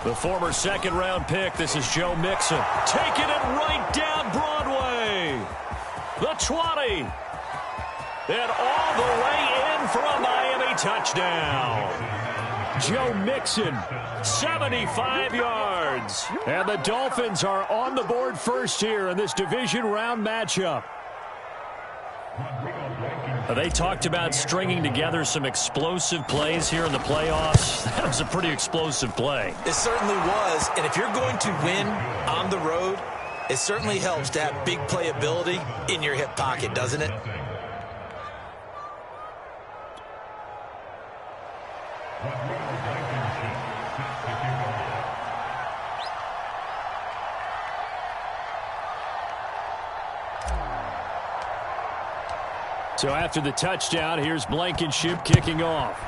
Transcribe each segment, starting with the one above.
The former second-round pick, this is Joe Mixon. Taking it right down Broadway. The 20. And all the way in for a Miami touchdown. Joe Mixon, 75 yards. And the Dolphins are on the board first here in this division round matchup. They talked about stringing together some explosive plays here in the playoffs. That was a pretty explosive play. It certainly was. And if you're going to win on the road, it certainly helps to have big playability in your hip pocket, doesn't it? So after the touchdown, here's Blankenship kicking off.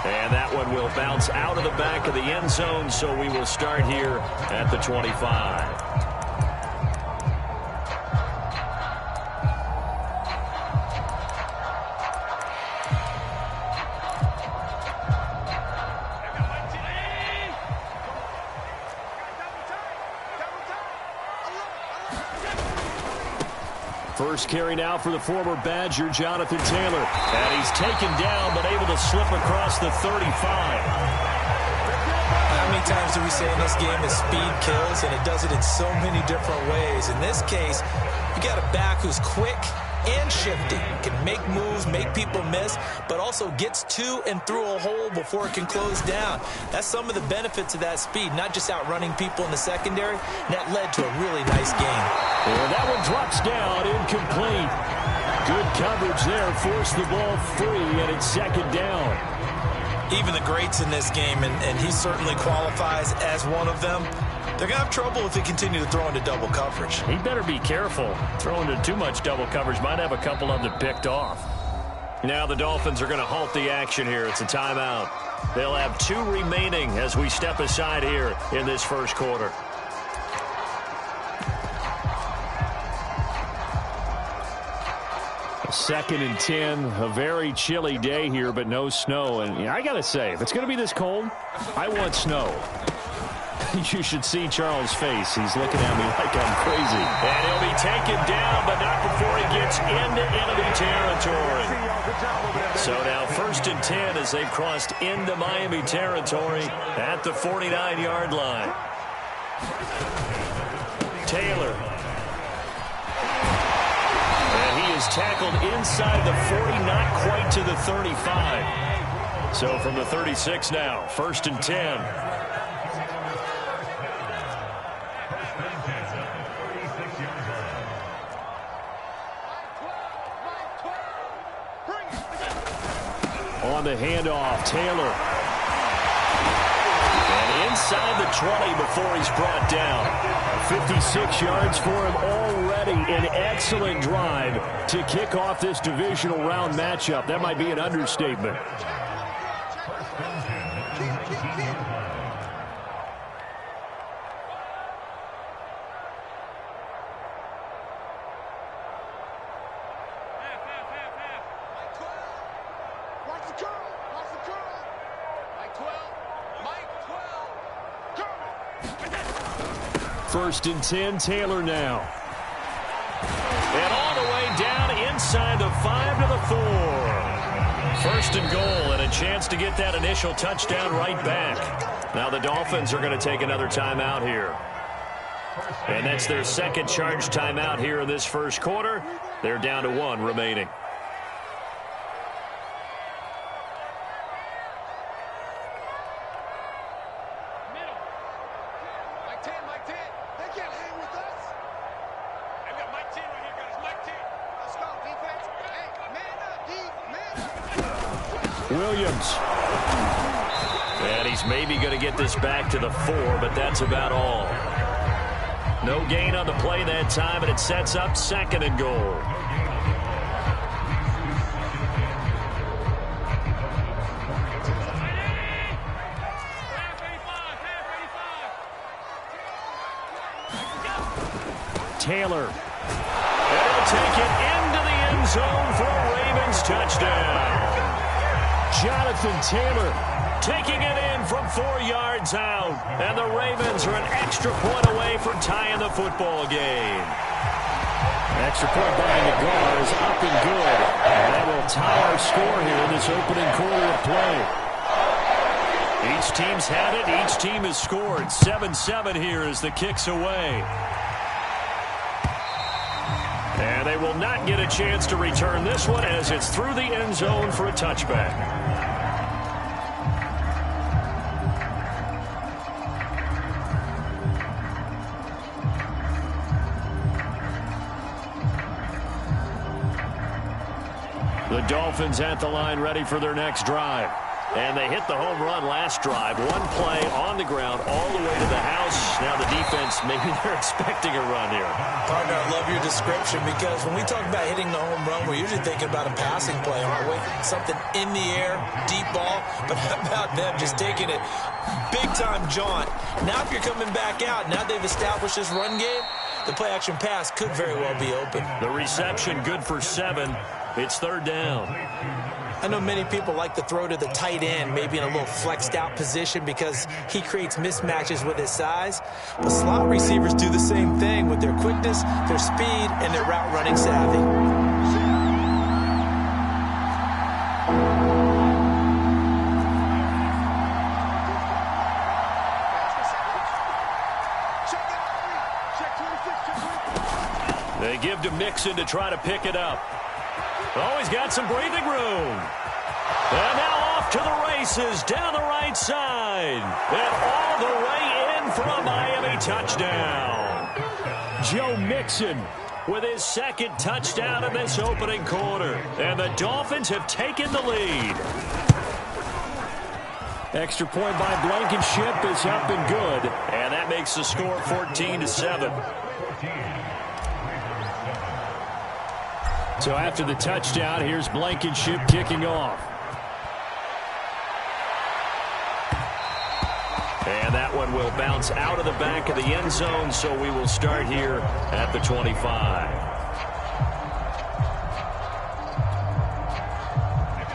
And that one will bounce out of the back of the end zone, so we will start here at the 25. First carry now for the former Badger, Jonathan Taylor. And he's taken down, but able to slip across the 35. How many times do we say in this game that speed kills, and it does it in so many different ways? In this case, you got a back who's quick and shifty, can make moves, make people miss, but also gets to and through a hole before it can close down. That's some of the benefits of that speed, not just outrunning people in the secondary. And that led to a really nice game. And that one drops down, incomplete. Good coverage there, forced the ball free, and it's second down. Even the greats in this game, and he certainly qualifies as one of them, they're going to have trouble if they continue to throw into double coverage. He better be careful. Throwing into too much double coverage might have a couple of them picked off. Now the Dolphins are going to halt the action here. It's a timeout. They'll have 2 remaining as we step aside here in this first quarter. Second and 10, a very chilly day here, but no snow. And I got to say, if it's going to be this cold, I want snow. You should see Charles' face. He's looking at me like I'm crazy. And he'll be taken down, but not before he gets into enemy territory. So now 1st and 10 as they've crossed into Miami territory at the 49-yard line. Taylor. Tackled inside the 40, not quite to the 35. So from the 36 now, 1st and 10. On the handoff, Taylor. And inside the 20 before he's brought down. 56 yards for him already. An excellent drive to kick off this divisional round matchup. That might be an understatement. First and 10, Taylor now. And all the way down inside the 5 to the 4. First and goal, and a chance to get that initial touchdown right back. Now the Dolphins are going to take another timeout here. And that's their second charge timeout here in this first quarter. They're down to 1 remaining. Williams. And he's maybe going to get this back to the 4, but that's about all. No gain on the play that time, and it sets up 2nd and goal. Taylor. And he'll take it into the end zone for a Ravens touchdown. Jonathan Taylor taking it in from 4 yards out. And the Ravens are an extra point away from tying the football game. Extra point by Nagar is up and good. And that will tie our score here in this opening quarter of play. Each team's had it. Each team has scored. 7-7 here as the kick's away. And they will not get a chance to return this one as it's through the end zone for a touchback. The Dolphins at the line ready for their next drive. And they hit the home run last drive. One play on the ground all the way to the house. Now the defense, maybe they're expecting a run here. Partner, I love your description because when we talk about hitting the home run, we're usually thinking about a passing play, aren't we? Something in the air, deep ball. But how about them just taking it big-time jaunt? Now if you're coming back out, now they've established this run game, the play-action pass could very well be open. The reception good for 7. It's third down. I know many people like to throw to the tight end, maybe in a little flexed out position because he creates mismatches with his size. But slot receivers do the same thing with their quickness, their speed, and their route running savvy. They give to Mixon to try to pick it up. Oh, he's got some breathing room. And now off to the races down the right side. And all the way in for a Miami touchdown. Joe Mixon with his second touchdown in this opening quarter. And the Dolphins have taken the lead. Extra point by Blankenship is up and good. And that makes the score 14-7. So after the touchdown, here's Blankenship kicking off. And that one will bounce out of the back of the end zone, so we will start here at the 25.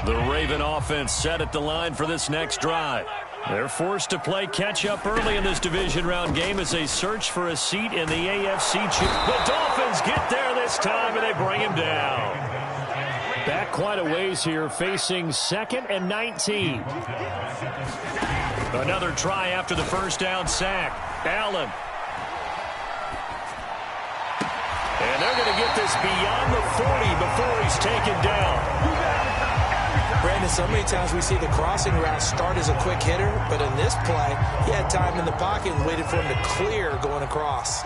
The Raven offense set at the line for this next drive. They're forced to play catch-up early in this division round game as they search for a seat in the AFC. The Dolphins get there this time, and they bring him down. Back quite a ways here, facing 2nd and 19. Another try after the first down sack. Allen. And they're going to get this beyond the 40 before he's taken down. Brandon, so many times we see the crossing route start as a quick hitter, but in this play, he had time in the pocket and waited for him to clear going across.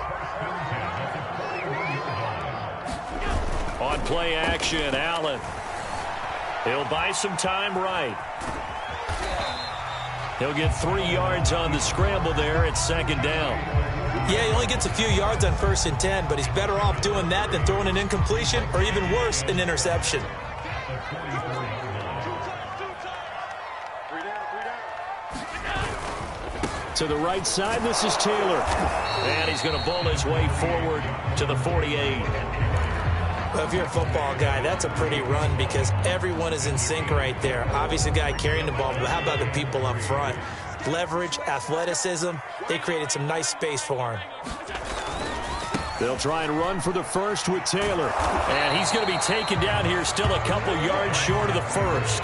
On play action, Allen. He'll buy some time right. He'll get 3 yards on the scramble there at 2nd down. Yeah, he only gets a few yards on 1st and 10, but he's better off doing that than throwing an incompletion or even worse, an interception. To the right side, this is Taylor. And he's going to bowl his way forward to the 48. Well, if you're a football guy, that's a pretty run because everyone is in sync right there. Obviously, the guy carrying the ball, but how about the people up front? Leverage, athleticism, they created some nice space for him. They'll try and run for the first with Taylor. And he's going to be taken down here still a couple yards short of the first.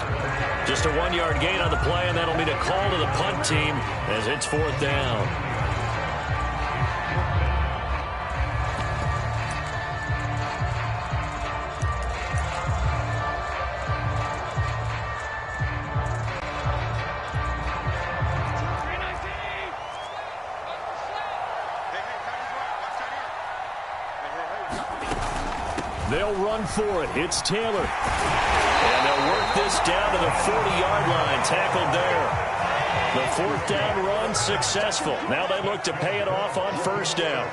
Just a 1-yard gain on the play, and that'll mean a call to the punt team as it's 4th down. They'll run for it. It's Taylor. And they'll work this down to the 40-yard line. Tackled there. The 4th down run successful. Now they look to pay it off on 1st down.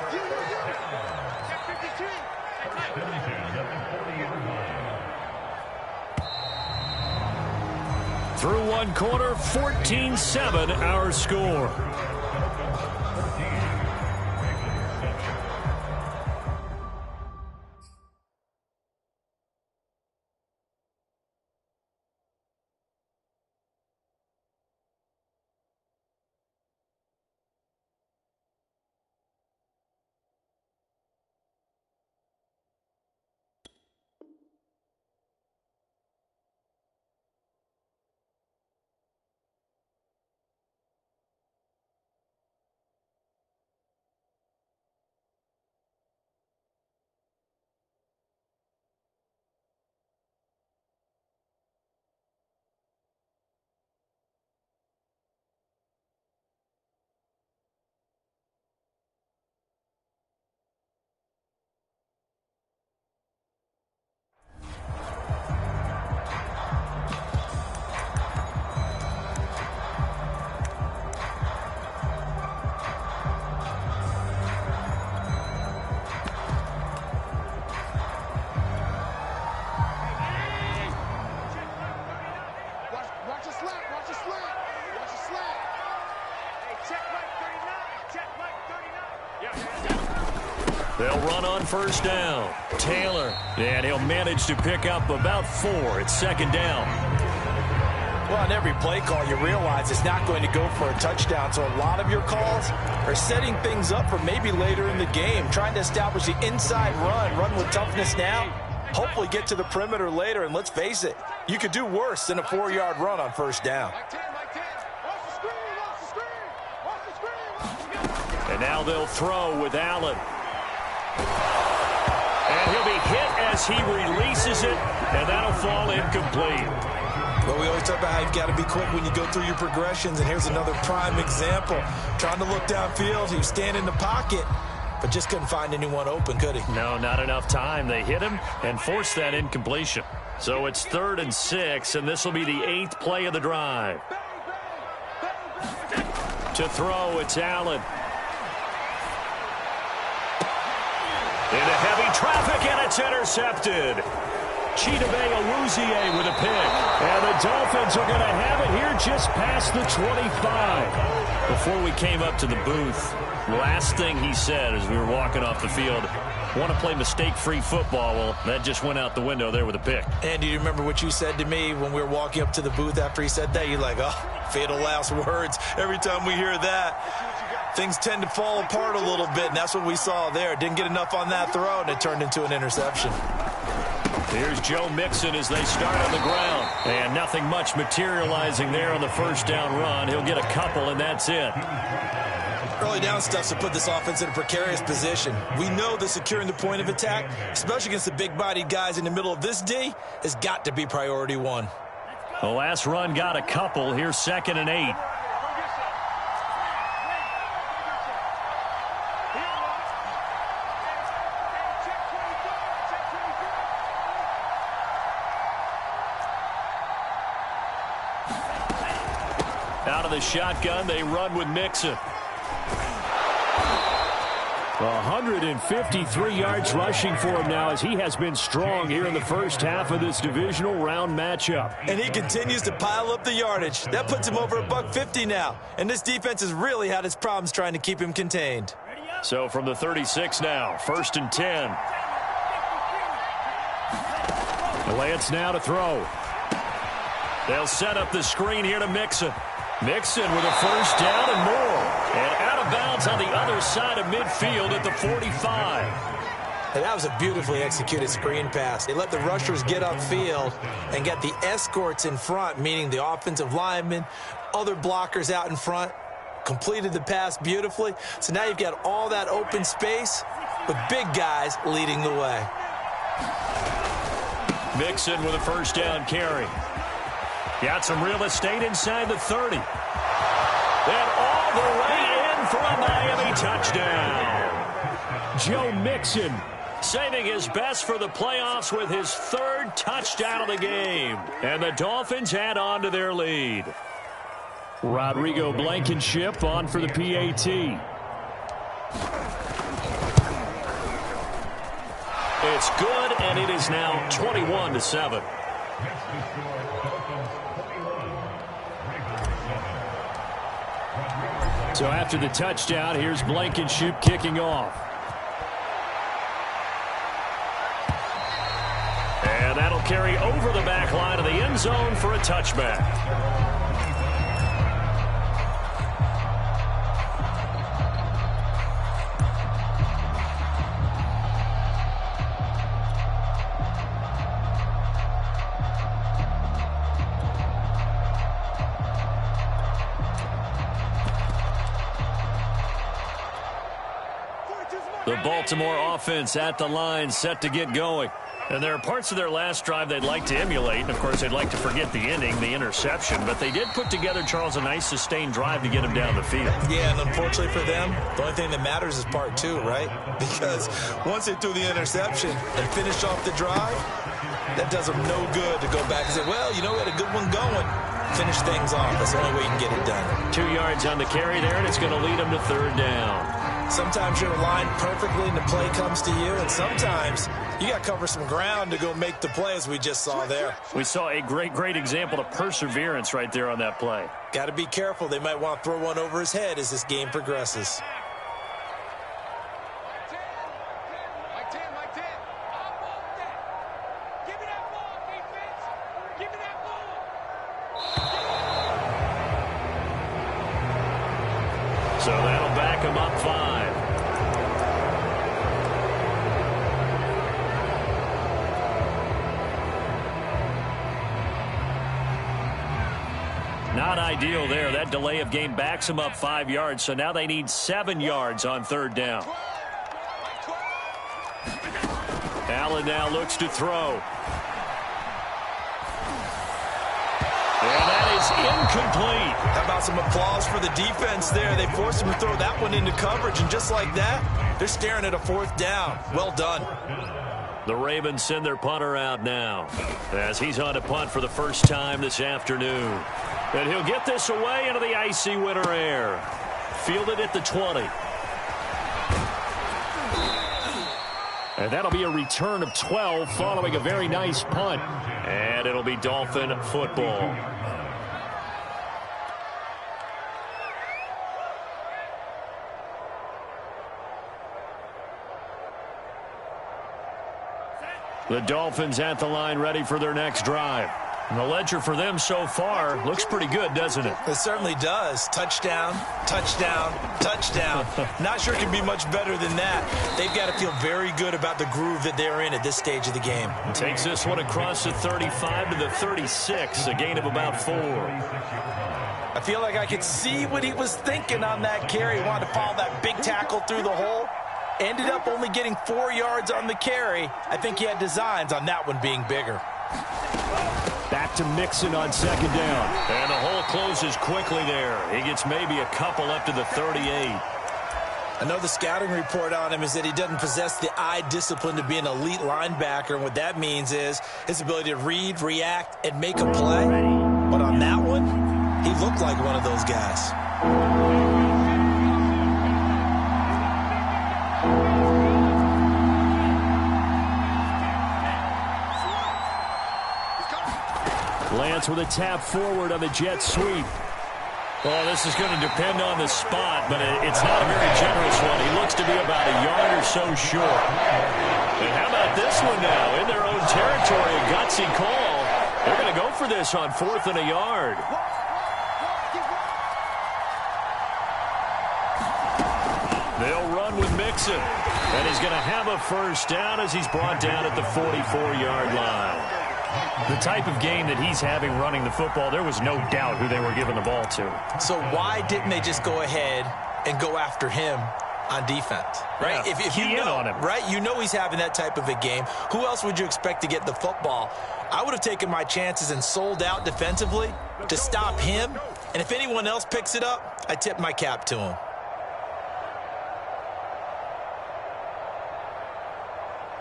Through 1 quarter, 14-7 our score. They'll run on first down. Taylor, and he'll manage to pick up about 4. It's second down. Well, on every play call, you realize it's not going to go for a touchdown. So a lot of your calls are setting things up for maybe later in the game, trying to establish the inside run with toughness now, hopefully get to the perimeter later. And let's face it, you could do worse than a 4-yard run on first down. And now they'll throw with Allen. And he'll be hit as he releases it, and that'll fall incomplete. Well, we always talk about how you've got to be quick when you go through your progressions, and here's another prime example. Trying to look downfield, he was standing in the pocket, but just couldn't find anyone open, could he? No, not enough time. They hit him and forced that incompletion. So it's 3rd and 6, and this will be the 8th play of the drive. To throw, it's Allen. Into heavy traffic, and it's intercepted. Chidobe Awuzie with a pick. And the Dolphins are going to have it here just past the 25. Before we came up to the booth, last thing he said as we were walking off the field, want to play mistake-free football. Well, that just went out the window there with a pick. And do you remember what you said to me when we were walking up to the booth after he said that? You're like, oh, fatal last words. Every time we hear that, things tend to fall apart a little bit, and that's what we saw there. Didn't get enough on that throw, and it turned into an interception. Here's Joe Mixon as they start on the ground. And nothing much materializing there on the first down run. He'll get a couple, and that's it. Early down stuff to put this offense in a precarious position. We know that securing the point of attack, especially against the big-bodied guys in the middle of this D, has got to be priority 1. The last run got a couple. Here's 2nd and 8. Out of the shotgun, they run with Mixon. 153 yards rushing for him now as he has been strong here in the first half of this divisional round matchup. And he continues to pile up the yardage. That puts him over $150 now. And this defense has really had its problems trying to keep him contained. So from the 36 now, 1st and 10. Lance now to throw. They'll set up the screen here to Mixon. Mixon with a first down and more. And out of bounds on the other side of midfield at the 45. And that was a beautifully executed screen pass. They let the rushers get upfield and get the escorts in front, meaning the offensive linemen, other blockers out in front, completed the pass beautifully. So now you've got all that open space with big guys leading the way. Mixon with a first down carry. Got some real estate inside the 30. And all the way in for a Miami touchdown. Joe Mixon saving his best for the playoffs with his 3rd touchdown of the game. And the Dolphins add on to their lead. Rodrigo Blankenship on for the PAT. It's good, and it is now 21-7. So after the touchdown, here's Blankenship kicking off. And that'll carry over the back line of the end zone for a touchback. The Baltimore offense at the line, set to get going. And there are parts of their last drive they'd like to emulate. And, of course, they'd like to forget the ending, the interception. But they did put together, Charles, a nice sustained drive to get him down the field. Yeah, and unfortunately for them, the only thing that matters is part 2, right? Because once they threw the interception and finished off the drive, that does them no good to go back and say, well, you know, we had a good one going. Finish things off. That's the only way you can get it done. 2 yards on the carry there, and it's going to lead them to 3rd down. Sometimes you're aligned perfectly and the play comes to you, and sometimes you got to cover some ground to go make the play, as we just saw there. We saw a great example of perseverance right there on that play. Got to be careful. They might want to throw one over his head as this game progresses. So that'll back him up 5. Not ideal there. That delay of game backs them up 5 yards, so now they need 7 yards on 3rd down. Allen now looks to throw. And that is incomplete. How about some applause for the defense there? They forced him to throw that one into coverage, and just like that, they're staring at a 4th down. Well done. The Ravens send their punter out now as he's on to punt for the first time this afternoon. And he'll get this away into the icy winter air. Fielded at the 20. And that'll be a return of 12 following a very nice punt. And it'll be Dolphin football. The Dolphins at the line ready for their next drive. And the ledger for them so far looks pretty good, doesn't it? It certainly does. Touchdown, touchdown, touchdown. Not sure it can be much better than that. They've got to feel very good about the groove that they're in at this stage of the game. Takes this one across the 35 to the 36, a gain of about 4. I feel like I could see what he was thinking on that carry. He wanted to follow that big tackle through the hole. Ended up only getting 4 yards on the carry. I think he had designs on that one being bigger. Back to Mixon on 2nd down. And the hole closes quickly there. He gets maybe a couple up to the 38. I know the scouting report on him is that he doesn't possess the eye discipline to be an elite linebacker. And what that means is his ability to read, react, and make a play. But on that one, he looked like one of those guys. Lance with a tap forward on the jet sweep. Well, this is going to depend on the spot, but it's not a very generous one. He looks to be about a yard or so short. And how about this one now? In their own territory, a gutsy call. They're going to go for this on 4th and a yard. They'll run with Mixon. And he's going to have a first down as he's brought down at the 44-yard line. The type of game that he's having running the football, there was no doubt who they were giving the ball to. So why didn't they just go ahead and go after him on defense? Right? Yeah, if you know, on him. Right? You know he's having that type of a game. Who else would you expect to get the football? I would have taken my chances and sold out defensively to stop him. And if anyone else picks it up, I tip my cap to him.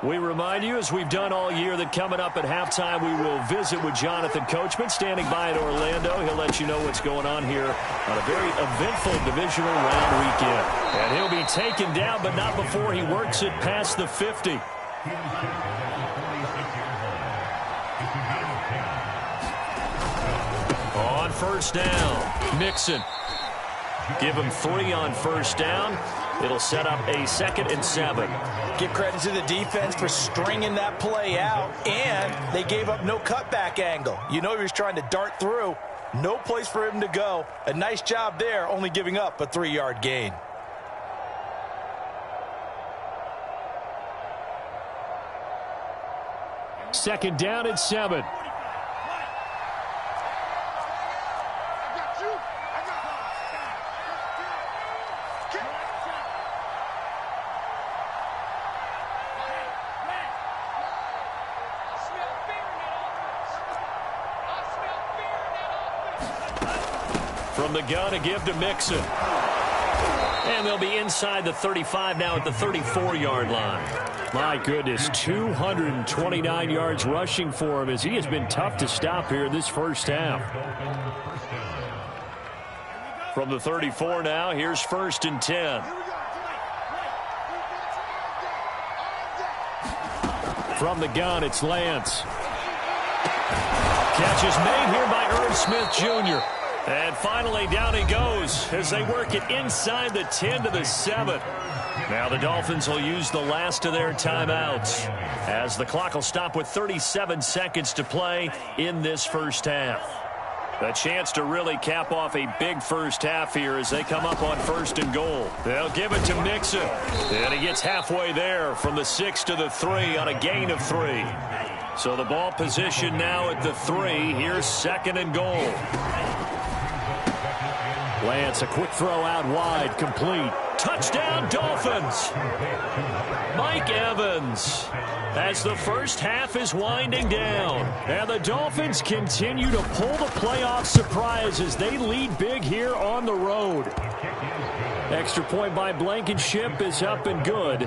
We remind you, as we've done all year, that coming up at halftime, we will visit with Jonathan Coachman, standing by in Orlando. He'll let you know what's going on here on a very eventful divisional round weekend. And he'll be taken down, but not before he works it past the 50. On 1st down, Mixon. Give him 3 on 1st down. It'll set up a 2nd and 7. Give credit to the defense for stringing that play out, and they gave up no cutback angle. You know he was trying to dart through. No place for him to go. A nice job there, only giving up a 3-yard gain. Second down and 7. From the gun, a give to Mixon. And they'll be inside the 35 now at the 34-yard line. My goodness, 229 yards rushing for him as he has been tough to stop here in this first half. From the 34 now, here's 1st and 10. From the gun, it's Lance. Catch is made here by Irv Smith Jr. And finally, down he goes as they work it inside the 10 to the 7. Now the Dolphins will use the last of their timeouts as the clock will stop with 37 seconds to play in this first half. A chance to really cap off a big first half here as they come up on 1st and goal. They'll give it to Mixon. And he gets halfway there from the 6 to the 3 on a gain of 3. So the ball position now at the 3. Here's 2nd and goal. Lance, a quick throw out wide, complete. Touchdown, Dolphins. Mike Evans, as the first half is winding down. And the Dolphins continue to pull the playoff surprise as they lead big here on the road. Extra point by Blankenship is up and good.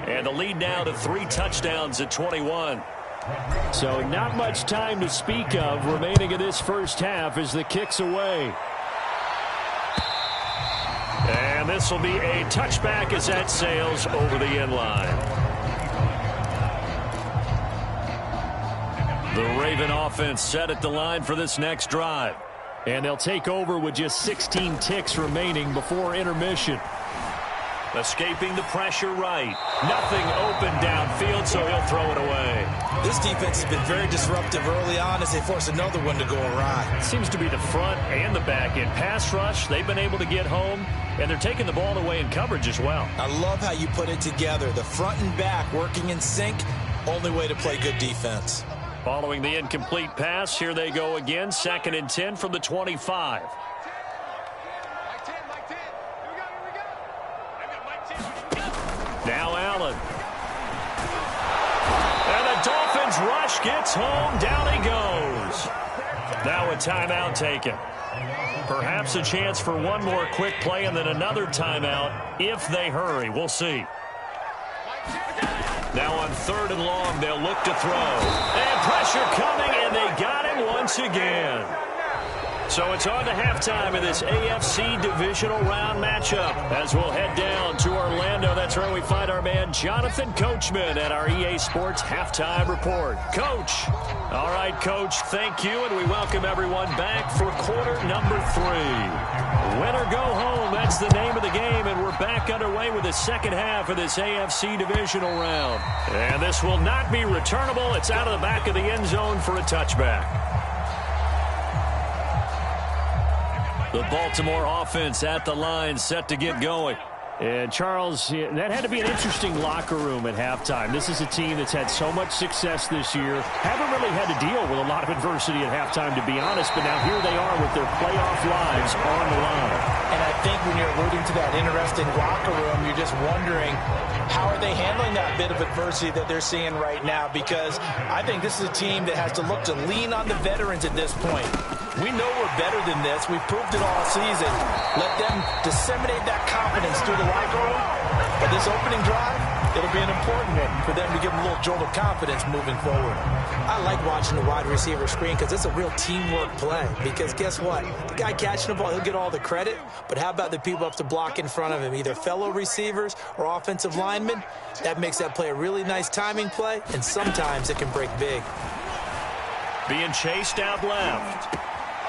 And the lead now to 3 touchdowns at 21. So not much time to speak of remaining in this first half as the kick's away. And this will be a touchback as that sails over the end line. The Raven offense set at the line for this next drive. And they'll take over with just 16 ticks remaining before intermission. Escaping the pressure right. Nothing open downfield, so he'll throw it away. This defense has been very disruptive early on as they force another one to go awry. Seems to be the front and the back end. Pass rush, they've been able to get home, and they're taking the ball away in coverage as well. I love how you put it together. The front and back working in sync, only way to play good defense. Following the incomplete pass, here they go again. 2nd and 10 from the 25. Now Allen. And the Dolphins rush gets home. Down he goes. Now a timeout taken. Perhaps a chance for one more quick play and then another timeout if they hurry. We'll see. Now on 3rd and long, they'll look to throw. And pressure coming, and they got him once again. So it's on to halftime in this AFC divisional round matchup as we'll head down to Orlando. That's where we find our man Jonathan Coachman at our EA Sports Halftime Report. Coach. All right, Coach, thank you, and we welcome everyone back for quarter number 3. Win or go home, that's the name of the game, and we're back underway with the second half of this AFC divisional round. And this will not be returnable. It's out of the back of the end zone for a touchback. The Baltimore offense at the line, set to get going. And, Charles, that had to be an interesting locker room at halftime. This is a team that's had so much success this year. Haven't really had to deal with a lot of adversity at halftime, to be honest. But now here they are with their playoff lives on the line. And I think when you're alluding to that interesting locker room, you're just wondering, how are they handling that bit of adversity that they're seeing right now? Because I think this is a team that has to look to lean on the veterans at this point. We know we're better than this. We've proved it all season. Let them disseminate that confidence through the locker room. But this opening drive, it'll be an important one for them to give them a little jolt of confidence moving forward. I like watching the wide receiver screen because it's a real teamwork play. Because guess what? The guy catching the ball, he'll get all the credit. But how about the people up to block in front of him, either fellow receivers or offensive linemen? That makes that play a really nice timing play, and sometimes it can break big. Being chased out left.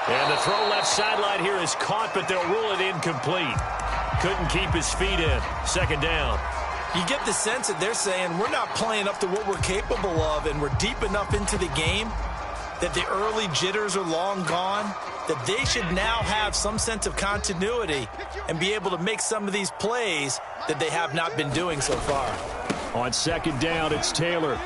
And the throw left sideline here is caught, but they'll rule it incomplete. Couldn't keep his feet in. 2nd down. You get the sense that they're saying we're not playing up to what we're capable of, and we're deep enough into the game that the early jitters are long gone, that they should now have some sense of continuity and be able to make some of these plays that they have not been doing so far. On 2nd down, it's Taylor.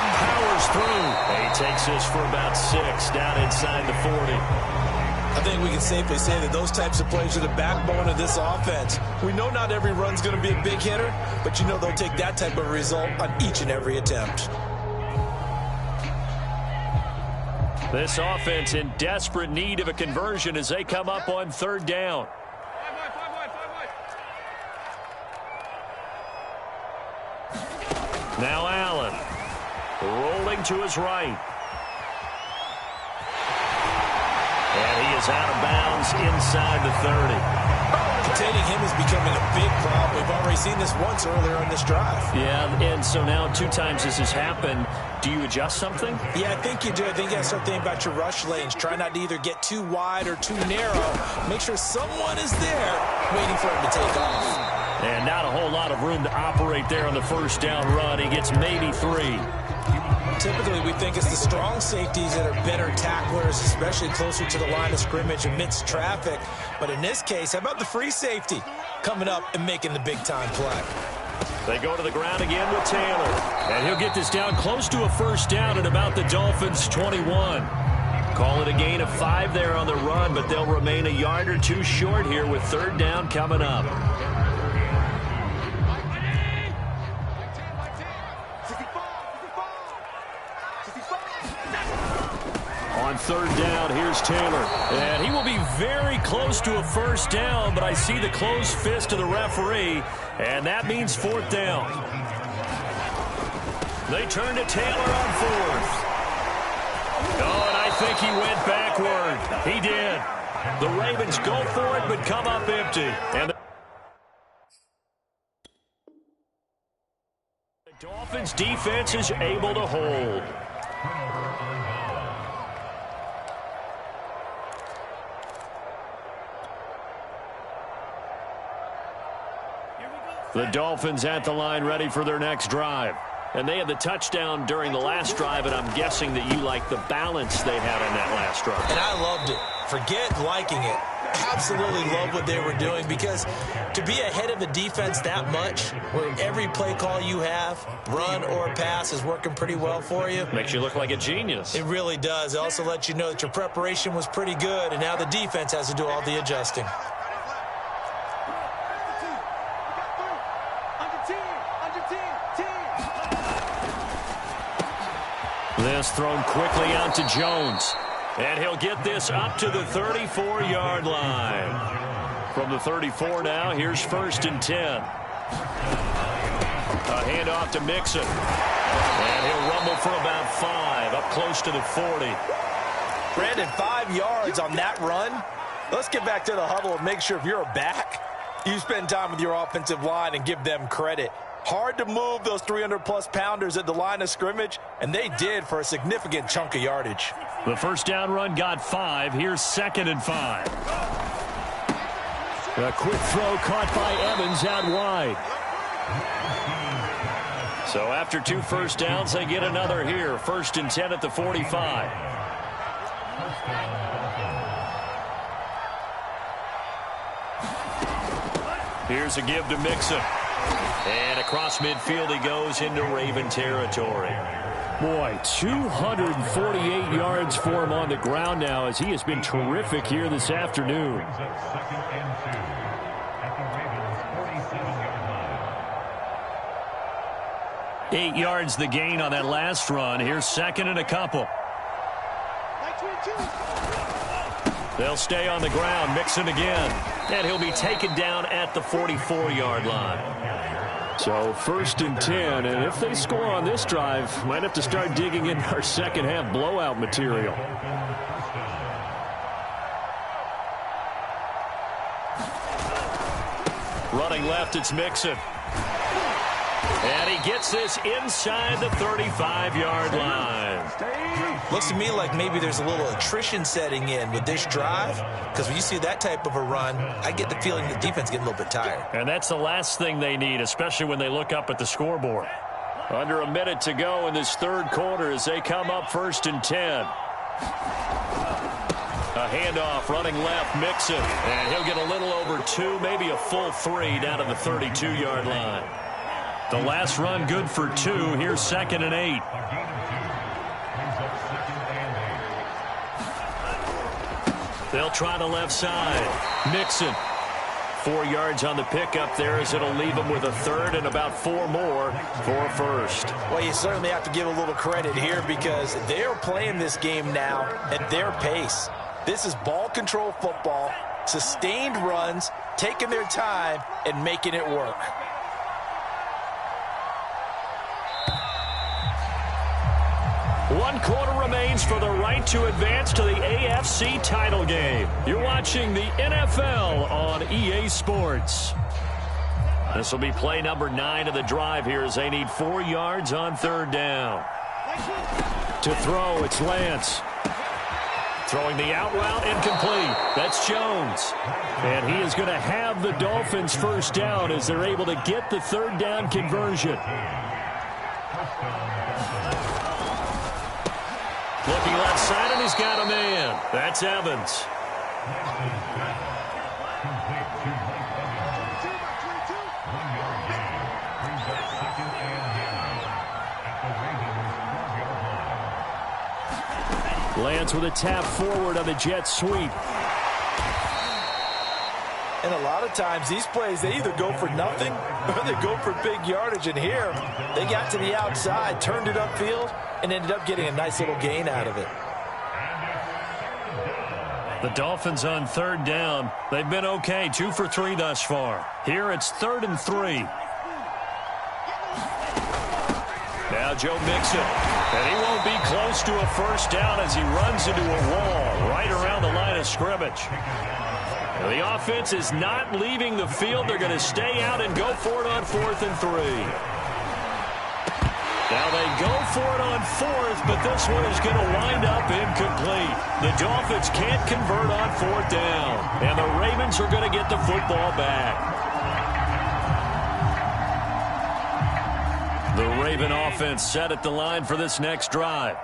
Powers through. He takes this for about 6 down inside the 40. I think we can safely say that those types of plays are the backbone of this offense. We know not every run's going to be a big hitter, but you know they'll take that type of result on each and every attempt. This offense in desperate need of a conversion as they come up on 3rd down. Now Allen. Rolling to his right. And he is out of bounds inside the 30. Containing him is becoming a big problem. We've already seen this once earlier on this drive. Yeah, and so now 2 times this has happened. Do you adjust something? Yeah, I think you do. I think you have to start thinking about your rush lanes. Try not to either get too wide or too narrow. Make sure someone is there waiting for him to take off. And not a whole lot of room to operate there on the 1st down run. He gets maybe 3. Typically, we think it's the strong safeties that are better tacklers, especially closer to the line of scrimmage amidst traffic. But in this case, how about the free safety coming up and making the big-time play? They go to the ground again with Taylor. And he'll get this down close to a first down at about the Dolphins' 21. Call it a gain of 5 there on the run, but they'll remain a yard or two short here with third down coming up. On third down, here's Taylor. And he will be very close to a first down, but I see the closed fist of the referee, and that means fourth down. They turn to Taylor on fourth. Oh, and I think he went backward. He did. The Ravens go for it, but come up empty. And the Dolphins defense is able to hold. The Dolphins at the line ready for their next drive. And they had the touchdown during the last drive, and I'm guessing that you like the balance they had on that last drive. And I loved it. Forget liking it. Absolutely love what they were doing, because to be ahead of the defense that much, where every play call you have, run or pass, is working pretty well for you. Makes you look like a genius. It really does. It also lets you know that your preparation was pretty good, and now the defense has to do all the adjusting. This thrown quickly out to Jones. And he'll get this up to the 34-yard line. From the 34 now, here's first and 10. A handoff to Mixon. And he'll rumble for about 5, up close to the 40. Brandon, 5 yards on that run. Let's get back to the huddle and make sure if you're a back, you spend time with your offensive line and give them credit. Hard to move those 300-plus pounders at the line of scrimmage, and they did for a significant chunk of yardage. The first down run got 5. Here's second and 5. A quick throw caught by Evans out wide. So after 2 first downs, they get another here. First and 10 at the 45. Here's a give to Mixon. And across midfield he goes into Raven territory. Boy, 248 yards for him on the ground now, as he has been terrific here this afternoon. 8 yards the gain on that last run. Here's second and a couple. They'll stay on the ground. Mixon again. And he'll be taken down at the 44-yard line. So first and 10, and if they score on this drive, might have to start digging in our second half blowout material. Running left, it's Mixon. And he gets this inside the 35-yard line. Looks to me like maybe there's a little attrition setting in with this drive, because when you see that type of a run, I get the feeling the defense getting a little bit tired. And that's the last thing they need, especially when they look up at the scoreboard. Under a minute to go in this third quarter as they come up first and 10. A handoff running left, Mixon. And he'll get a little over 2, maybe a full 3 down to the 32-yard line. The last run good for 2. Here's second and 8. They'll try the left side. Mixon. 4 yards on the pickup there, as it'll leave them with a third and about 4 more for a first. Well, you certainly have to give a little credit here, because they're playing this game now at their pace. This is ball control football, sustained runs, taking their time and making it work. One quarter remains for the right to advance to the AFC title game. You're watching the NFL on EA Sports. This will be play number 9 of the drive here, as they need 4 yards on third down. To throw, it's Lance. Throwing the out route, incomplete. That's Jones. And he is going to have the Dolphins first down as they're able to get the third down conversion. Looking left side, and he's got a man. That's Evans. Lance with a tap forward on the jet sweep. And a lot of times these plays, they either go for nothing or they go for big yardage. And here, they got to the outside, turned it upfield, and ended up getting a nice little gain out of it. The Dolphins on third down. They've been okay, 2 for 3 thus far. Here it's 3rd and 3. Now Joe Mixon, and he won't be close to a first down as he runs into a wall right around the line of scrimmage. Now, the offense is not leaving the field. They're going to stay out and go for it on 4th and 3. Now they go for it on 4th, but this one is going to wind up incomplete. The Dolphins can't convert on 4th down, and the Ravens are going to get the football back. The Raven offense set at the line for this next drive.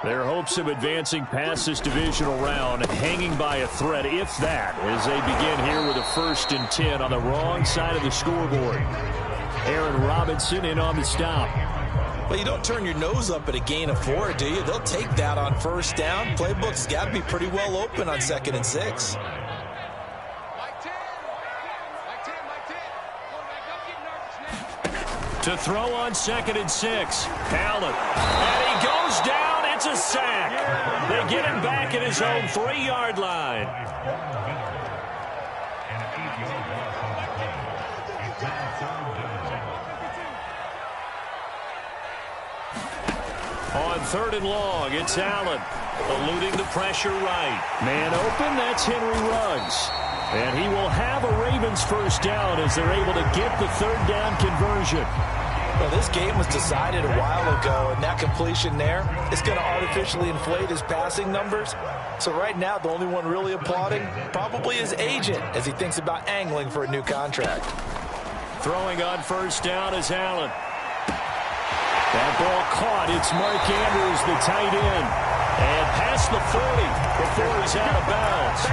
Their hopes of advancing past this divisional round hanging by a thread, if that, as they begin here with a 1st and 10 on the wrong side of the scoreboard. Aaron Robinson in on the stop. Well, you don't turn your nose up at a gain of 4, do you? They'll take that on 1st down. Playbook's got to be pretty well open on 2nd and 6. To throw on 2nd and 6. Allen. And he goes down. It's a sack. They get him back at his own 3-yard line. On 3rd and long, it's Allen. Eluding the pressure right. Man open, that's Henry Ruggs. And he will have a Ravens first down as they're able to get the 3rd down conversion. Well, this game was decided a while ago, and that completion there is going to artificially inflate his passing numbers. So right now, the only one really applauding probably his agent as he thinks about angling for a new contract. Throwing on 1st down is Allen. That ball caught. It's Mark Andrews, the tight end. And past the 40 before he's out of bounds.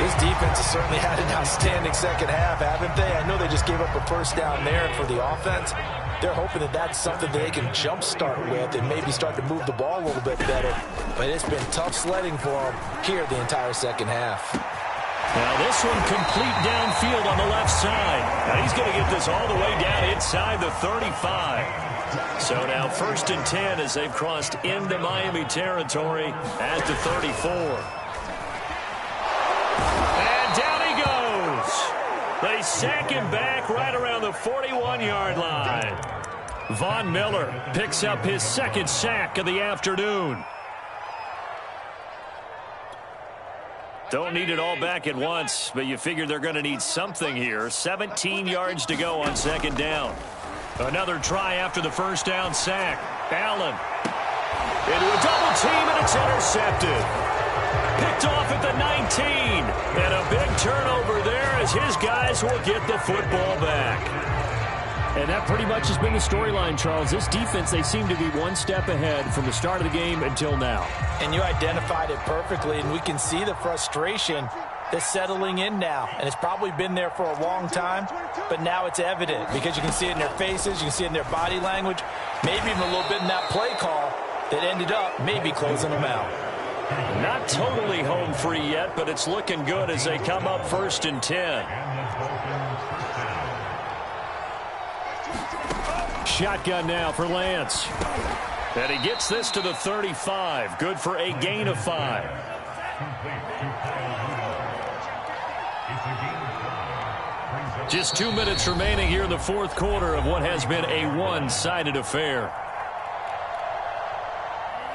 This defense has certainly had an outstanding second half, haven't they? I know they just gave up a first down there, and for the offense, they're hoping that that's something that they can jumpstart with and maybe start to move the ball a little bit better. But it's been tough sledding for them here the entire second half. Now this one complete downfield on the left side. Now he's going to get this all the way down inside the 35. So now 1st and 10 as they've crossed into Miami territory at the 34. And down he goes. They sack him back right around the 41-yard line. Von Miller picks up his 2nd sack of the afternoon. Don't need it all back at once, but you figure they're going to need something here. 17 yards to go on 2nd down. Another try after the first down sack. Allen into a double team, and it's intercepted. Picked off at the 19. And a big turnover there as his guys will get the football back. And that pretty much has been the storyline, Charles. This defense, they seem to be one step ahead from the start of the game until now. And you identified it perfectly, and we can see the frustration that's settling in now. And it's probably been there for a long time, but now it's evident because you can see it in their faces, you can see it in their body language, maybe even a little bit in that play call that ended up maybe closing them out. Not totally home free yet, but it's looking good as they come up 1st and 10. Shotgun now for Lance. And he gets this to the 35. Good for a gain of 5. Just 2 minutes remaining here in the 4th quarter of what has been a one-sided affair.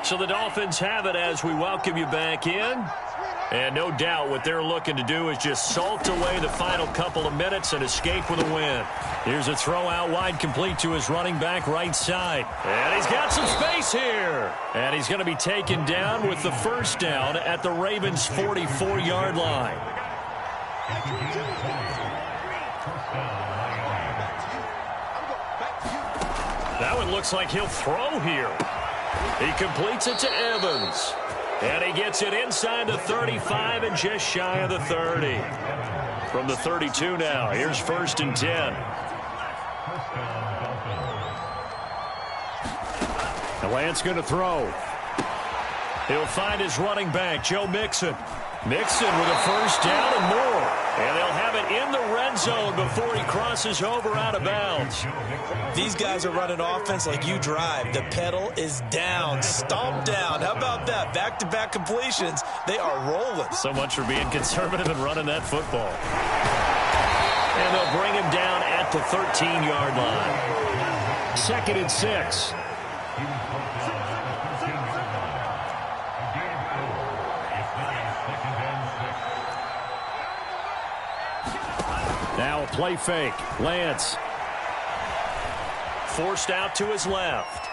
So the Dolphins have it as we welcome you back in. And no doubt what they're looking to do is just salt away the final couple of minutes and escape with a win. Here's a throw out wide complete to his running back right side. And he's got some space here. And he's going to be taken down with the first down at the Ravens' 44-yard line. That one looks like he'll throw here. He completes it to Evans. And he gets it inside the 35 and just shy of the 30. From the 32 now, here's 1st and 10. And Lance going to throw. He'll find his running back, Joe Mixon. Mixon with a 1st down and more. And they'll have it in the red zone before he crosses over out of bounds. These guys are running offense like you drive. The pedal is down, stomped down. How about that? Back-to-back completions. They are rolling. So much for being conservative and running that football. And they'll bring him down at the 13-yard line. 2nd and 6. Now a play fake. Lance. Forced out to his left.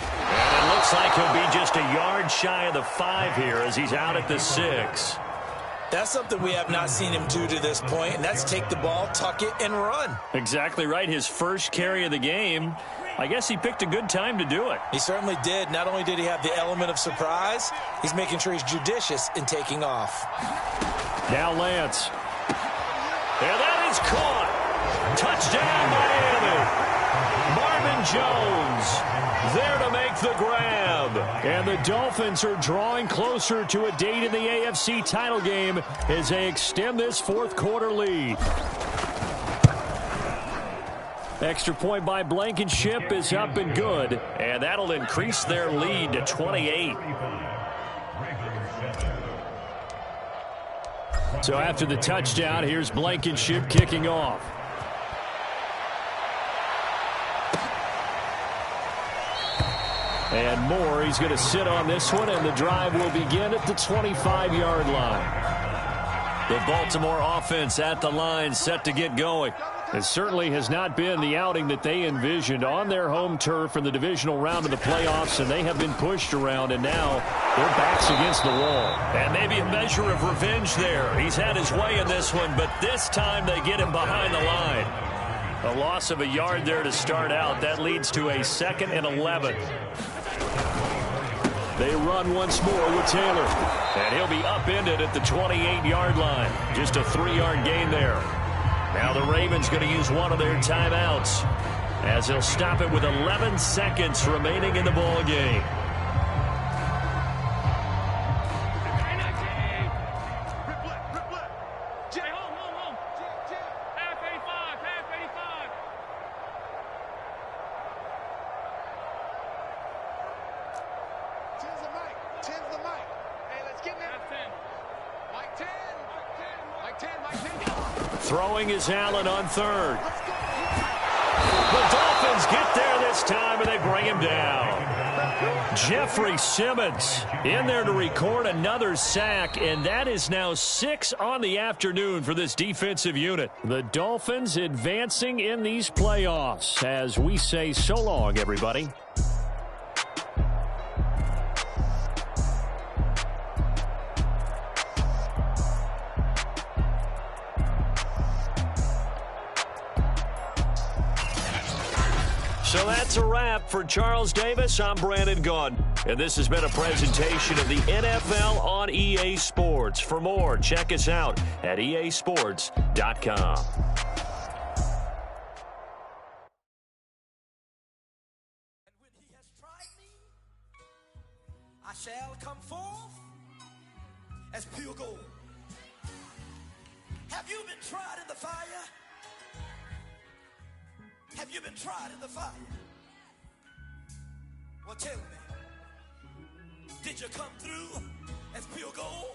And it looks like he'll be just a yard shy of the 5 here as he's out at the 6. That's something we have not seen him do to this point, and that's take the ball, tuck it, and run. Exactly right. His first carry of the game. I guess he picked a good time to do it. He certainly did. Not only did he have the element of surprise, he's making sure he's judicious in taking off. Now Lance. And that is caught. Touchdown, Miami. Marvin Jones there to make the grab. And the Dolphins are drawing closer to a date in the AFC title game as they extend this 4th quarter lead. Extra point by Blankenship is up and good. And that'll increase their lead to 28. So after the touchdown, here's Blankenship kicking off. And Moore, he's going to sit on this one, and the drive will begin at the 25-yard line. The Baltimore offense at the line, set to get going. It certainly has not been the outing that they envisioned on their home turf in the divisional round of the playoffs, and they have been pushed around, and now their backs against the wall. And maybe a measure of revenge there. He's had his way in this one, but this time they get him behind the line. A loss of a yard there to start out. That leads to a 2nd and 11. They run once more with Taylor. And he'll be upended at the 28-yard line. Just a 3-yard gain there. Now the Ravens going to use one of their timeouts as they'll stop it with 11 seconds remaining in the ball game. Throwing is Allen on 3rd. The Dolphins get there this time, and they bring him down. Jeffrey Simmons in there to record another sack, and that is now 6 on the afternoon for this defensive unit. The Dolphins advancing in these playoffs as we say so long, everybody. So that's a wrap for Charles Davis. I'm Brandon Gaudin, and this has been a presentation of the NFL on EA Sports. For more, check us out at easports.com. When he has tried me, I shall come forth as pure gold. Have you been tried in the fire? Have you been tried in the fire? Well, tell me, did you come through as pure gold?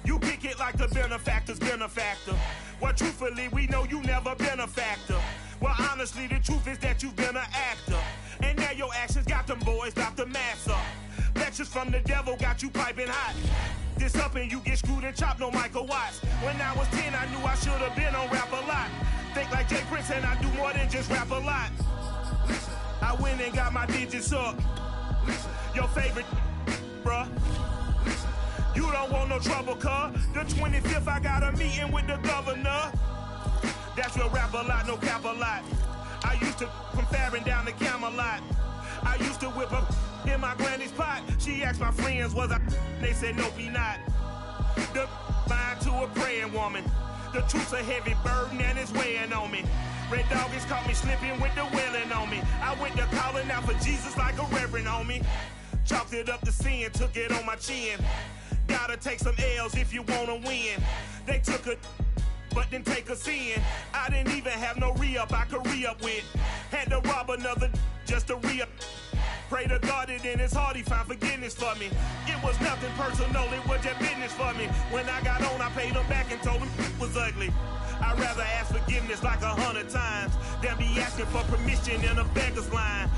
You kick it like the benefactor's benefactor. Well, truthfully, we know you never been a factor. Well, honestly, the truth is that you've been an actor. And now your actions got them boys about to mass up. Lectures from the devil got you piping hot. This up and you get screwed and chopped, no Michael Watts. When I was 10, I knew I should have been on Rap a Lot. Think like Jay Prince and I do more than just rap a lot. I went and got my digits up. Your favorite, bruh. You don't want no trouble, cuz. The 25th, I got a meeting with the governor. That's real rap a lot, no cap a lot. I I used to from Farron down to Camelot. I used to whip up in my granny's pot. She asked my friends, was I? They said, nope, he not. The line to a praying woman. The truth's a heavy burden and it's weighing on me. Red doggies caught me slipping with the wailing on me. I went to calling out for Jesus like a reverend on me. Chalked it up to sin, took it on my chin. Gotta take some L's if you wanna win. They took a but didn't take a sin. I didn't even have no re-up I could re-up with. Had to rob another just to re-up. Pray to God that in his heart he found forgiveness for me. It was nothing personal, it was just business for me. When I got on, I paid him back and told him it was ugly. I'd rather ask forgiveness like 100 times than be asking for permission in a beggar's line.